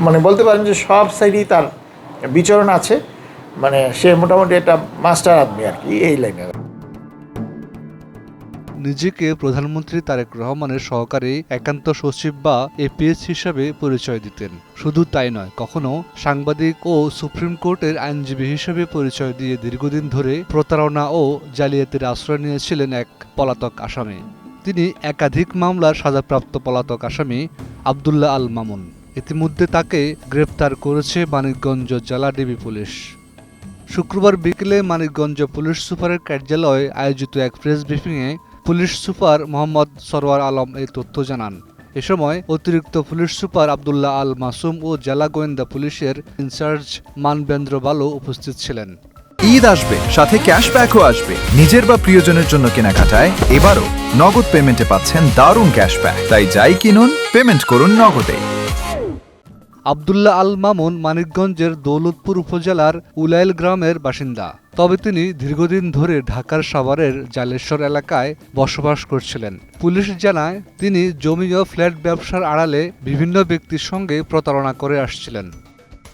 মানে বলতে পারেন যে সব সাইডেই তার বিচরণ আছে, মানে সে মোটামুটি একটা মাস্টার আদমি আর কি এই লাইনে। নিজেকে প্রধানমন্ত্রী তারেক রহমানের সহকারী একান্ত সচিব বা এপিএস হিসাবে পরিচয় দিতেন। শুধু তাই নয়, কখনো সাংবাদিক ও সুপ্রিম কোর্টের আইনজীবী হিসেবে পরিচয় দিয়ে দীর্ঘদিন ধরে প্রতারণা ও জালিয়াতির আশ্রয় নিয়েছিলেন এক পলাতক আসামি। তিনি একাধিক মামলার সাজাপ্রাপ্ত পলাতক আসামি আব্দুল্লাহ আল মামুন। ইতিমধ্যে তাকে গ্রেপ্তার করেছে মানিকগঞ্জ জেলা ডিবি পুলিশ। শুক্রবার বিকেলে মানিকগঞ্জ পুলিশ সুপারের কার্যালয়ে আয়োজিত এক প্রেস ব্রিফিংয়ে পুলিশ সুপার মোহাম্মদ সরওয়ার আলম এই তথ্য জানান। এ সময় অতিরিক্ত পুলিশ সুপার আব্দুল্লাহ আল মাসুম ও জেলা গোয়েন্দা পুলিশের ইনচার্জ মানবেন্দ্র বালু উপস্থিত ছিলেন। ঈদ আসবে, সাথে ক্যাশব্যাকও আসবে। নিজের বা প্রিয়জনের জন্য কেনাকাটায় এবারও নগদ পেমেন্টে পাচ্ছেন দারুণ ক্যাশব্যাক। তাই যাই কিনুন, পেমেন্ট করুন নগদে। আব্দুল্লাহ আল মামুন মানিকগঞ্জের দৌলতপুর উপজেলার উলাইল গ্রামের বাসিন্দা। তবে তিনি দীর্ঘদিন ধরে ঢাকার সাভারের জালেশ্বর এলাকায় বসবাস করছিলেন। পুলিশ জানায় তিনি জমি ও ফ্ল্যাট ব্যবসার আড়ালে বিভিন্ন ব্যক্তির সঙ্গে প্রতারণা করে আসছিলেন।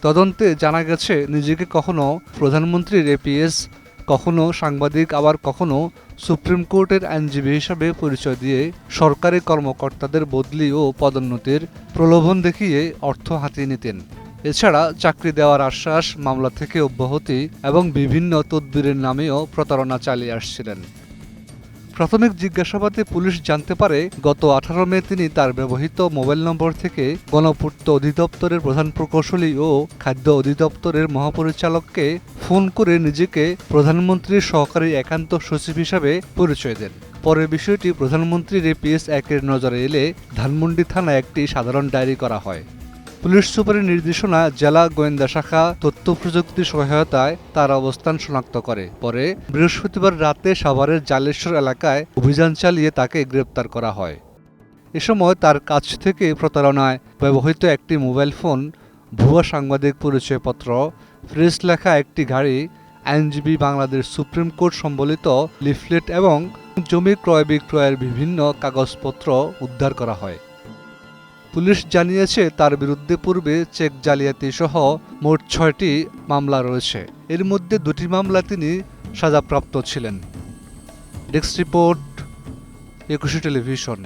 তদন্তে জানা গেছে, নিজেকে কখনো প্রধানমন্ত্রীর এপিএস, কখনো সাংবাদিক, আবার কখনো সুপ্রিম কোর্টের আইনজীবী হিসাবে পরিচয় দিয়ে সরকারি কর্মকর্তাদের বদলি ও পদোন্নতির প্রলোভন দেখিয়ে অর্থ হাতিয়ে নিতেন। এছাড়া চাকরি দেওয়ার আশ্বাস, মামলা থেকে অব্যাহতি এবং বিভিন্ন তদবিরের নামেও প্রতারণা চালিয়ে আসছিলেন। প্রাথমিক জিজ্ঞাসাবাদে পুলিশ জানতে পারে, গত 18 মে তিনি তার ব্যবহৃত মোবাইল নম্বর থেকে গণপূর্ত অধিদপ্তরের প্রধান প্রকৌশলী ও খাদ্য অধিদপ্তরের মহাপরিচালককে ফোন করে নিজেকে প্রধানমন্ত্রীর সহকারী একান্ত সচিব হিসাবে পরিচয় দেন। পরে বিষয়টি প্রধানমন্ত্রীর এপিএস 1-এর নজরে এলে ধানমন্ডি থানায় একটি সাধারণ ডায়েরি করা হয়। পুলিশ সুপারের নির্দেশনা জেলা গোয়েন্দা শাখা তথ্য প্রযুক্তির সহায়তায় তার অবস্থান শনাক্ত করে। পরে বৃহস্পতিবার রাতে সাভারের জালেশ্বর এলাকায় অভিযান চালিয়ে তাকে গ্রেপ্তার করা হয়। এ সময় তার কাছ থেকে প্রতারণায় ব্যবহৃত একটি মোবাইল ফোন, ভুয়া সাংবাদিক পরিচয়পত্র, প্রেস লেখা একটি গাড়ি, আইনজীবী বাংলাদেশ সুপ্রিম কোর্ট সম্বলিত লিফলেট এবং জমি ক্রয় বিক্রয়ের বিভিন্ন কাগজপত্র উদ্ধার করা হয়। পুলিশ জানিয়েছে, তার বিরুদ্ধে পূর্বে চেক জালিয়াতি সহ মোট 6টি মামলা রয়েছে। এর মধ্যে 2টি মামলা তিনি সাজাপ্রাপ্ত ছিলেন। Desk report, 21 television.